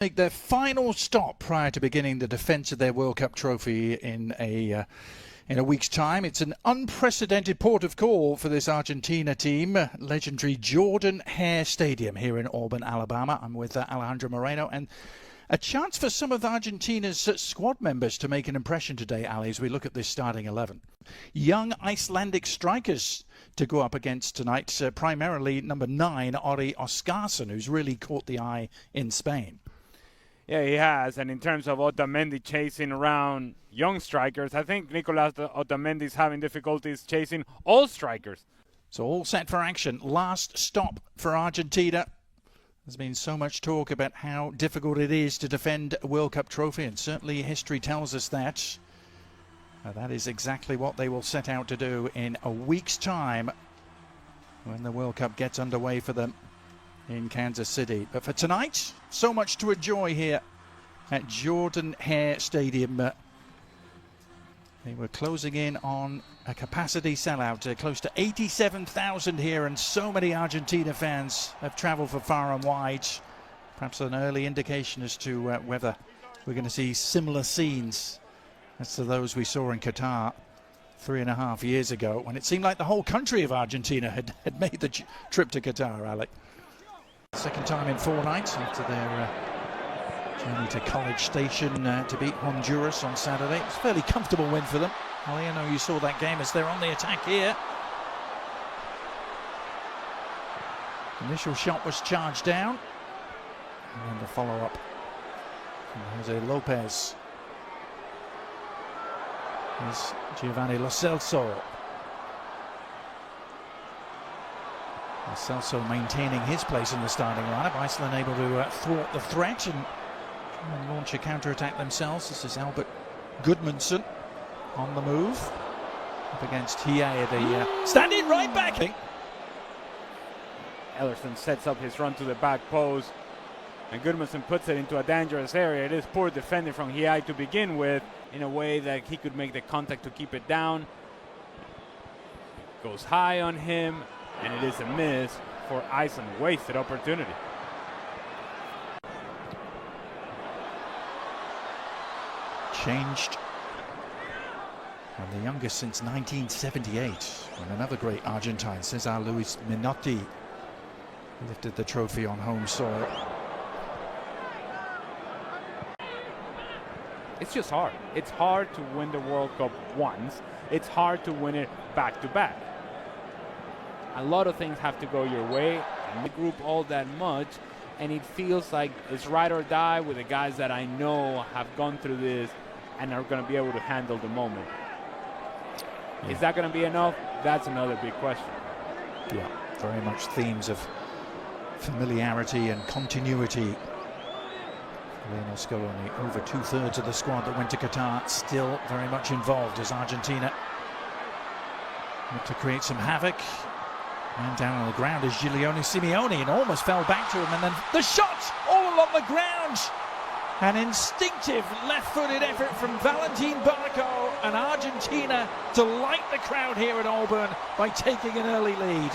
Make their final stop prior to beginning the defence of their World Cup trophy in a week's time. It's an unprecedented port of call for this Argentina team. Legendary Jordan Hare Stadium here in Auburn, Alabama. I'm with Alejandro Moreno, and a chance for some of Argentina's squad members to make an impression today, Ali, as we look at this starting 11. Young Icelandic strikers to go up against tonight, primarily number 9, Ori Oskarsson, who's really caught the eye in Spain. Yeah, he has. And in terms of Otamendi chasing around young strikers, I think Nicolas Otamendi is having difficulties chasing all strikers. So all set for action. Last stop for Argentina. There's been so much talk about how difficult it is to defend a World Cup trophy, and certainly history tells us that. That is exactly what they will set out to do in a week's time when the World Cup gets underway for them in Kansas City. But for tonight, so much to enjoy here at Jordan Hare Stadium. They were closing in on a capacity sellout, close to 87,000 here, and so many Argentina fans have travelled for far and wide. Perhaps an early indication as to whether we're going to see similar scenes as to those we saw in Qatar 3.5 years ago, when it seemed like the whole country of Argentina had made the trip to Qatar, Alec. Second time in 4 nights after their journey to College Station to beat Honduras on Saturday. It's a fairly comfortable win for them. Ali, I know you saw that game as they're on the attack here. Initial shot was charged down. And then the follow-up from Jose Lopez. Here's Giovanni Lo Celso. Lo Celso maintaining his place in the starting lineup. Iceland able to thwart the threat and launch a counter-attack themselves. This is Albert Gudmundsson on the move up against Hie, the standing right back. Ellerson sets up his run to the back post, and Gudmundsson puts it into a dangerous area. It is poor defending from Hie to begin with, in a way that he could make the contact to keep it down. Goes high on him, and it is a miss for Iceland. Wasted opportunity. Changed, and the youngest since 1978, when another great Argentine, Cesar Luis Menotti, lifted the trophy on home soil. It's just hard. It's hard to win the World Cup once. It's hard to win it back to back. A lot of things have to go your way, and we group all that much, and it feels like it's ride or die with the guys that I know have gone through this and are going to be able to handle the moment. Yeah. Is that going to be enough? That's another big question. Yeah, very much themes of familiarity and continuity. Lionel Scaloni, over 2/3 of the squad that went to Qatar, still very much involved as Argentina look to create some havoc. And down on the ground is Giuliano Simeone, and almost fell back to him, and then the shot all along the ground. An instinctive left-footed effort from Valentin Barco, and Argentina delight the crowd here at Auburn by taking an early lead.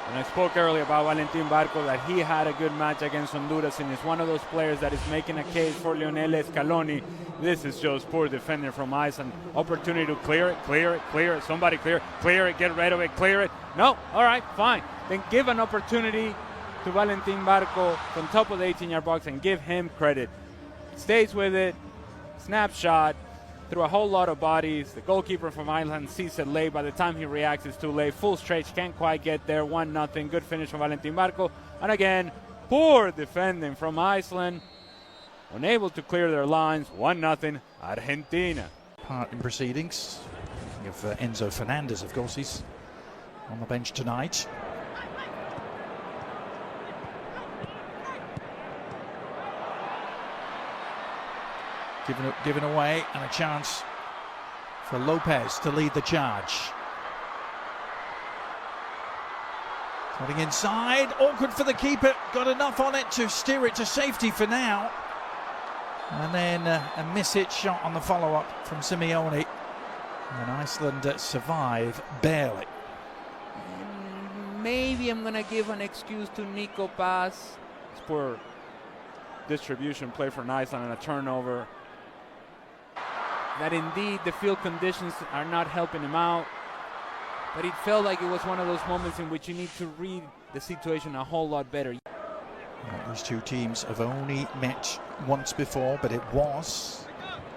And I spoke earlier about Valentin Barco, that he had a good match against Honduras, and is one of those players that is making a case for Lionel Scaloni. This is just poor defending from Iceland. Opportunity to clear it. Somebody clear it, get rid of it, clear it. No, all right, fine. Then give an opportunity to Valentin Barco from top of the 18-yard box and give him credit. Stays with it, snapshot, through a whole lot of bodies. The goalkeeper from Iceland sees it late. By the time he reacts, it's too late. Full stretch, can't quite get there. 1-0. Good finish from Valentin Barco. And again, poor defending from Iceland. Unable to clear their lines. 1-0 Argentina. Part in proceedings. Thinking of Enzo Fernandez, of course. He's on the bench tonight. Given away, and a chance for Lopez to lead the charge. Cutting inside, awkward for the keeper, got enough on it to steer it to safety for now. And then a miss-hit shot on the follow-up from Simeone. And Iceland survive barely. And maybe I'm going to give an excuse to Nico Paz. It's poor distribution play for Iceland and a turnover. That indeed the field conditions are not helping him out. But it felt like it was one of those moments in which you need to read the situation a whole lot better. These two teams have only met once before, but it was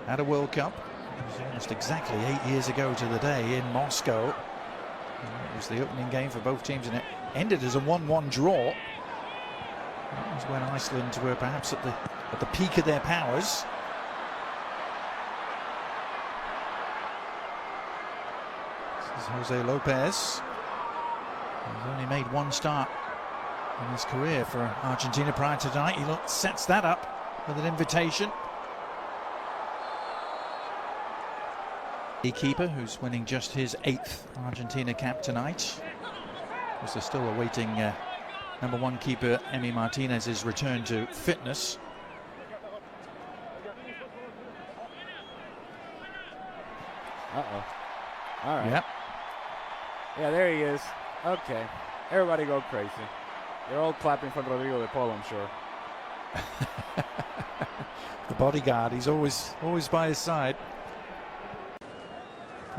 at a World Cup. It was almost exactly 8 years ago to the day in Moscow. It was the opening game for both teams, and it ended as a 1-1 draw. That was when Iceland were perhaps at the peak of their powers. This is Jose Lopez. He's only made one start in his career for Argentina prior to tonight. He sets that up with an invitation. The keeper, who's winning just his 8th Argentina cap tonight. Of course, they're still awaiting number 1 keeper Emi Martinez's return to fitness. Uh-oh. All right. Yep. Yeah, there he is. Okay. Everybody go crazy. They're all clapping for Rodrigo de Paul, I'm sure. The bodyguard, he's always by his side.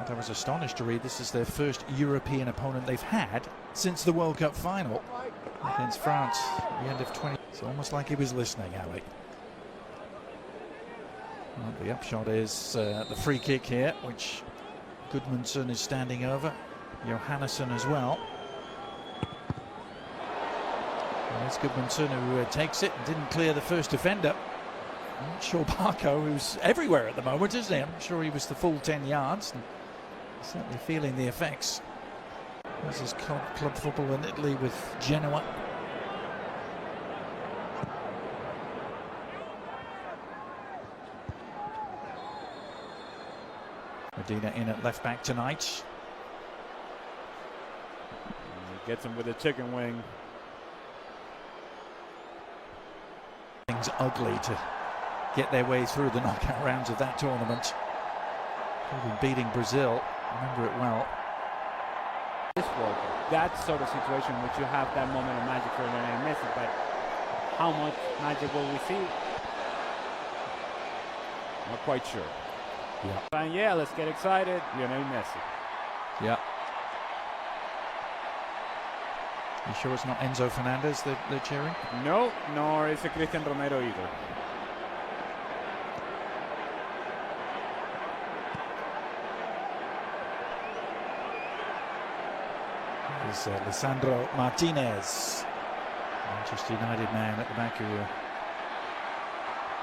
I was astonished to read this is their first European opponent they've had since the World Cup final against France at the end of 20. It's almost like he was listening, Ali. Well, the upshot is the free kick here, which Gudmundsson is standing over. Johannesson as well. And it's Gudmundsson who takes it and didn't clear the first defender. I'm not sure Barco, who's everywhere at the moment, isn't he? I'm not sure he was the full 10 yards. And certainly feeling the effects. This is club football in Italy with Genoa. Medina in at left back tonight. And he gets him with a chicken wing. Things ugly to get their way through the knockout rounds of that tournament. Beating Brazil, remember it well. This World Cup, that sort of situation in which you have that moment of magic for Lionel Messi, but how much magic will we see? Not quite sure. Yeah. And yeah, let's get excited. Lionel Messi. Yeah. You sure it's not Enzo Fernandez that they're cheering? No, nor is it Cristian Romero either. Is Lisandro Martinez, Manchester United man at the back, who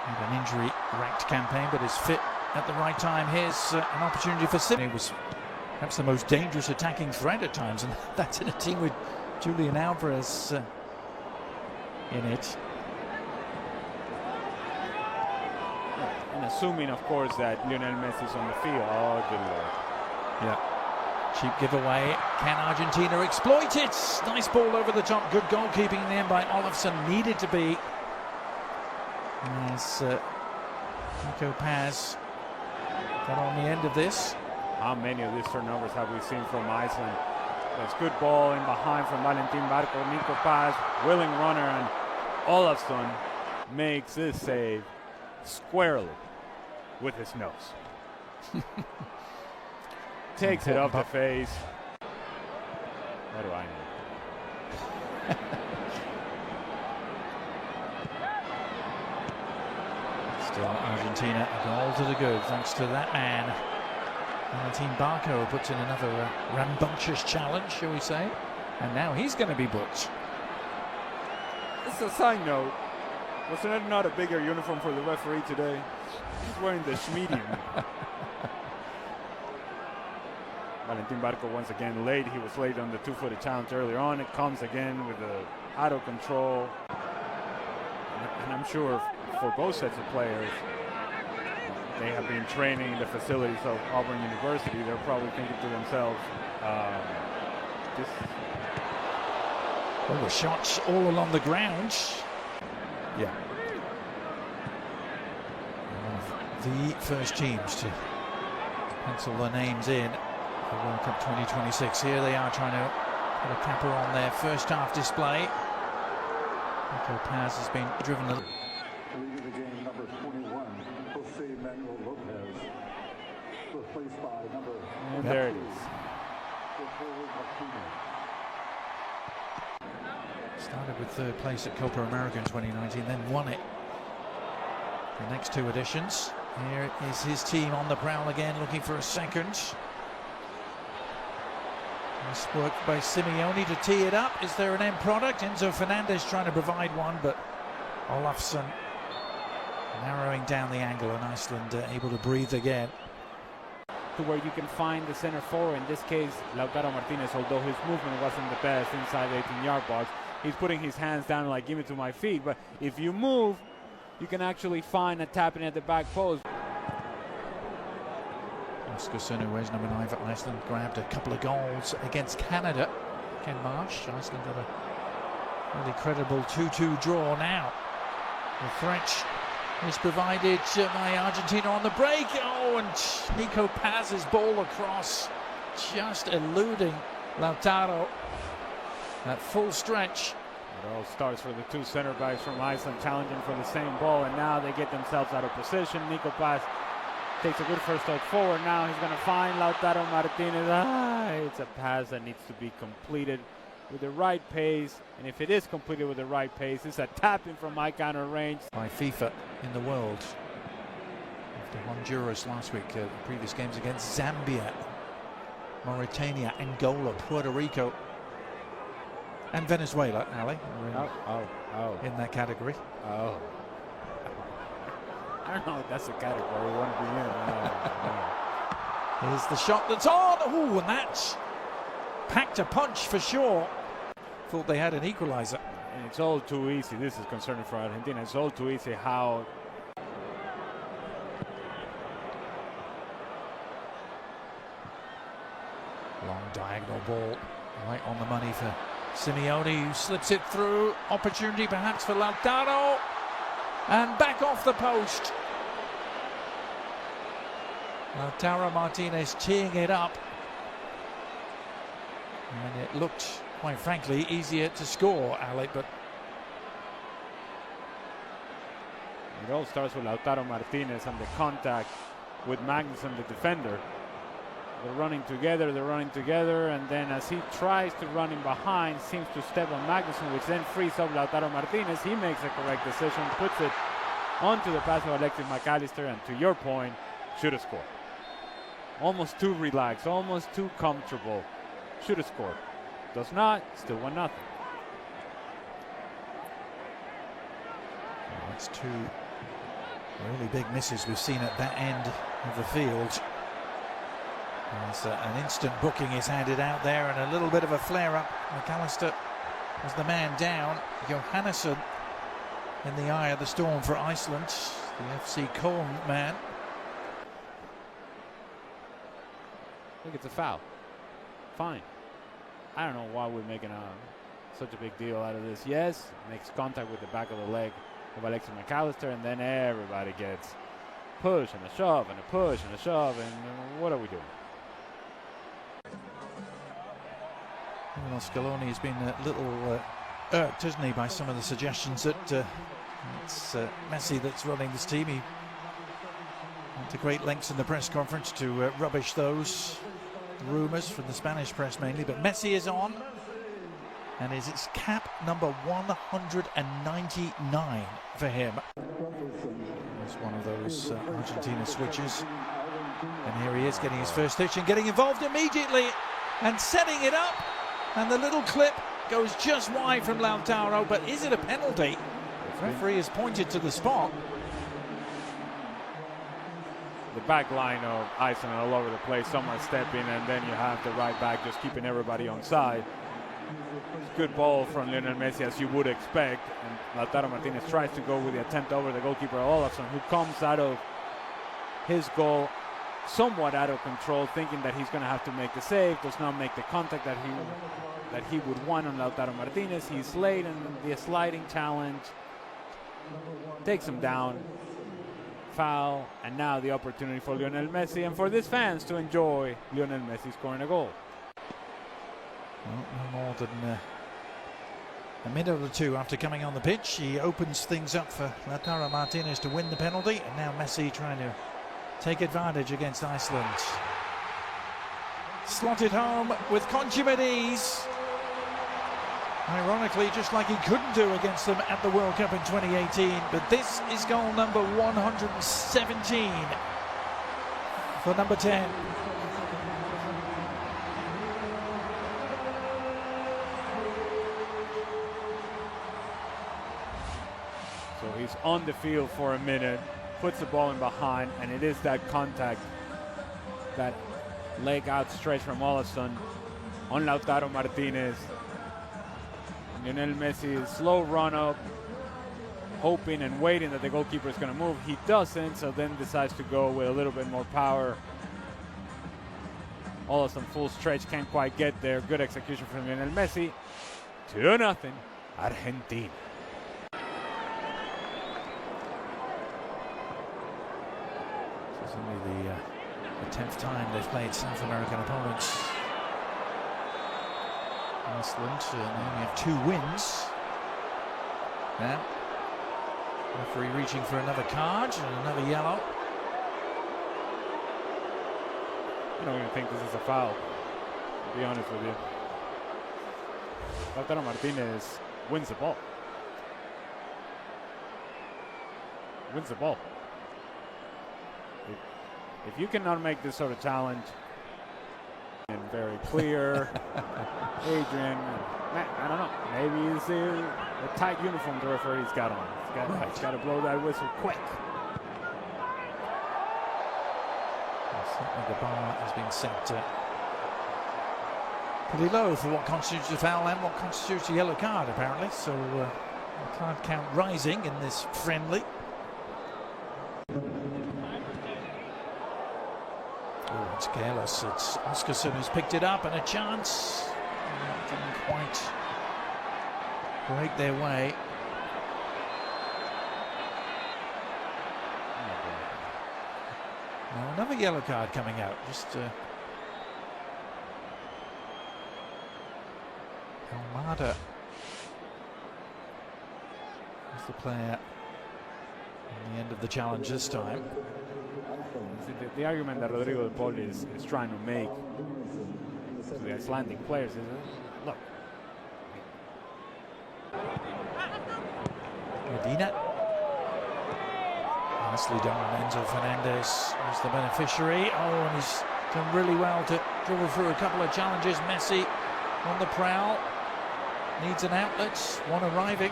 had an injury-racked campaign but is fit at the right time. Here's an opportunity for Sydney. Was perhaps the most dangerous attacking threat at times, and that's in a team with Julian Alvarez in it. And assuming, of course, that Lionel Messi is on the field. Oh, good Lord. Yeah. Cheap giveaway. Can Argentina exploit it? Nice ball over the top. Good goalkeeping in the end by Olofsson. Needed to be. As Nico Paz got on the end of this. How many of these turnovers have we seen from Iceland? There's good ball in behind from Valentin Barco. Nico Paz, willing runner, and Olofsson makes this save squarely with his nose. Takes it off the face. What do I know? Still Argentina a goal to the good, thanks to that man. Valentin Barco puts in another rambunctious challenge, shall we say. And now he's going to be booked. This is a side note. Was there not a bigger uniform for the referee today? He's wearing the medium. Valentin Barco once again late. He was late on the two-footed challenge earlier on. It comes again with the out of control. And I'm sure for both sets of players, they have been training in the facilities of Auburn University. They're probably thinking to themselves, Well, the shots all along the ground. Yeah. the first teams to pencil their names in for World Cup 2026. Here they are trying to put a capper on their first half display. Nico Paz has been driven a little. Leading the game, number 21, Jose Manuel Lopez, replaced by number. And there it is. Started with third place at Copa America in 2019, then won it the next two editions. Here is his team on the prowl again, looking for a second. Nice work by Simeone to tee it up. Is there an end product? Enzo Fernandez trying to provide one, but Olafsson narrowing down the angle, and Iceland able to breathe again. To where you can find the center forward, in this case Lautaro Martinez, although his movement wasn't the best inside the 18-yard box. He's putting his hands down like, give it to my feet, but if you move, you can actually find a tapping at the back post. Oscar Sunnuez, number 9 for Iceland, grabbed a couple of goals against Canada. Ken Marsh, Iceland got a really credible 2-2 draw now. The threat is provided by Argentina on the break. Oh, and Nico Paz's ball across, just eluding Lautaro at full stretch. It all starts for the two center backs from Iceland challenging for the same ball, and now they get themselves out of position. Nico Paz takes a good first step forward. Now he's going to find Lautaro Martinez. It's a pass that needs to be completed with the right pace, and if it is completed with the right pace, it's a tapping from my counter range. By FIFA in the world. After Honduras last week, previous games against Zambia, Mauritania, Angola, Puerto Rico, and Venezuela, Ali, in that category. Oh. I don't know if that's the category we want to be in. Here's the shot that's on. Oh, and that's packed a punch for sure. Thought they had an equalizer. And it's all too easy. This is concerning for Argentina. It's all too easy how. Long diagonal ball right on the money for Simeone, who slips it through. Opportunity perhaps for Lautaro. And back off the post. Lautaro Martinez teeing it up. And it looked, quite frankly, easier to score, Alec, but it all starts with Lautaro Martinez and the contact with Magnusson, the defender. They're running together, and then as he tries to run in behind, seems to step on Magnusson, which then frees up Lautaro Martinez. He makes the correct decision, puts it onto the pass of Alexis McAllister, and to your point, should have scored. Almost too relaxed, almost too comfortable. Should have scored. Does not, still 1-0. That's two really big misses we've seen at that end of the field. As an instant booking is handed out there, and a little bit of a flare-up. McAllister was the man down. Johannesson in the eye of the storm for Iceland, the FC Köln man. I think it's a foul. Fine. I don't know why we're making such a big deal out of this. Yes, makes contact with the back of the leg of Alexis McAllister, and then everybody gets push and a shove and a push and a shove, and what are we doing? Well, Scaloni has been a little irked, hasn't he, by some of the suggestions that it's Messi that's running this team. He went to great lengths in the press conference to rubbish those rumours from the Spanish press mainly, but Messi is on, and it's cap number 199 for him. It's one of those Argentina switches, and here he is getting his first touch and getting involved immediately and setting it up, and the little clip goes just wide from Lautaro, but is it a penalty? The referee has pointed to the spot. The back line of Iceland all over the place, someone stepping, and then you have the right back just keeping everybody on side. Good ball from Lionel Messi, as you would expect, and Lautaro Martinez tries to go with the attempt over the goalkeeper Olafsson, who comes out of his goal somewhat out of control, thinking that he's going to have to make the save, does not make the contact that he would want on Lautaro Martinez. He's late in the sliding challenge, takes him down. foul, and now the opportunity for Lionel Messi and for these fans to enjoy Lionel Messi scoring a goal. Well, no more than a minute or two after coming on the pitch, he opens things up for Lautaro Martinez to win the penalty, and now Messi trying to take advantage against Iceland. Slotted home with consummate ease. Ironically, just like he couldn't do against them at the World Cup in 2018, but this is goal number 117 for number 10. So he's on the field for a minute, puts the ball in behind, and it is that contact, that leg outstretched from Olsen on Lautaro Martinez. Lionel Messi, slow run up, hoping and waiting that the goalkeeper is going to move. He doesn't, so then decides to go with a little bit more power. Olsen full stretch, can't quite get there. Good execution from Lionel Messi. 2-0, Argentina. This is only the 10th time they've played South American opponents. Iceland they only have 2 wins. Now, referee reaching for another card and another yellow. I don't even think this is a foul, to be honest with you. Lautaro Martinez wins the ball. Wins the ball. If you cannot make this sort of challenge, and very clear, Adrian, I don't know, maybe it's the tight uniform the referee's got on. He's got to blow that whistle quick. Certainly the bar has been set pretty low for what constitutes a foul and what constitutes a yellow card, apparently. So the card count rising in this friendly. Oh, it's careless. It's Oscarson who's picked it up, and a chance. Didn't quite break their way. Now another yellow card coming out. Just Almada is the player on the end of the challenge this time. The argument that Rodrigo de Paul is trying to make to the Icelandic players is, look. Medina. Nicely done. Enzo Fernandez is the beneficiary. Oh, and he's done really well to dribble through a couple of challenges. Messi on the prowl. Needs an outlet. One arriving.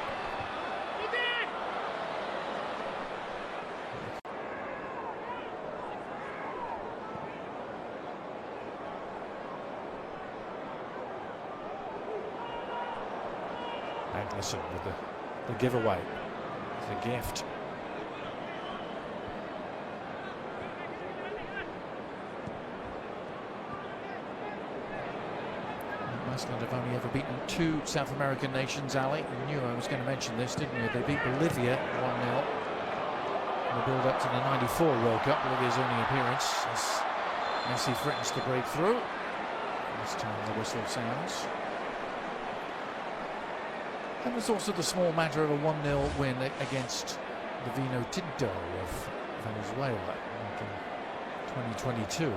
Listen with the giveaway. It's a gift. Iceland have only ever beaten 2 South American nations, Ali. You knew I was going to mention this, didn't you? They beat Bolivia 1-0 in the build-up to the '94 World Cup. Bolivia's only appearance as Messi threatens to break through. This time the whistle sounds. And there's also the small matter of a 1-0 win against the Vino Tinto of Venezuela back in 2022.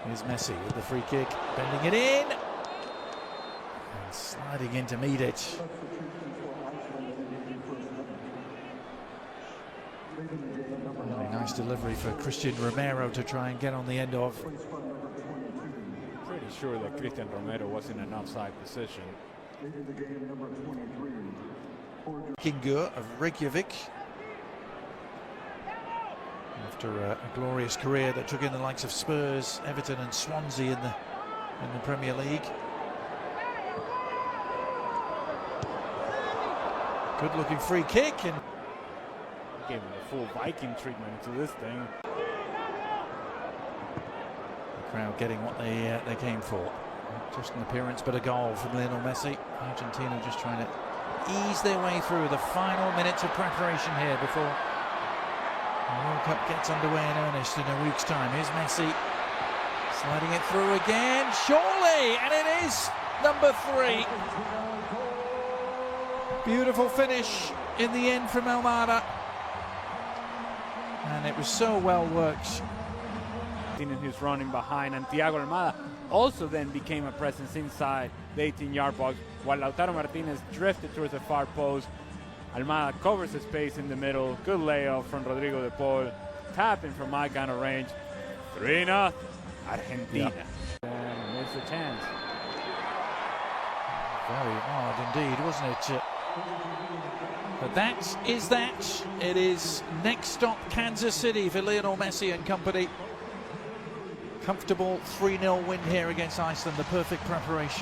Here's Messi with the free kick, bending it in, and sliding in to meet it. Really nice delivery for Christian Romero to try and get on the end of. Pretty sure that Christian Romero was in an offside position. Kingur of Reykjavik. After a glorious career that took in the likes of Spurs, Everton and Swansea in the Premier League. Good looking free kick, and Gave him the full Viking treatment to this thing. the crowd getting what they came for. Just an appearance, but a goal from Lionel Messi. Argentina just trying to ease their way through the final minutes of preparation here before the World Cup gets underway in earnest in a week's time. Here's Messi sliding it through again, surely, and it is number 3. Beautiful finish in the end from Almada, and it was so well worked. Who's running behind, and Thiago Almada also then became a presence inside the 18-yard box, while Lautaro Martinez drifted towards the far post. Almada covers the space in the middle. Good layoff from Rodrigo de Paul. Tapping from my kind of range. 3-0 Argentina. Yep. And missed a chance. Very odd indeed, wasn't it? But that is that. It is next stop Kansas City for Lionel Messi and company. Comfortable 3-0 win here against Iceland, the perfect preparation.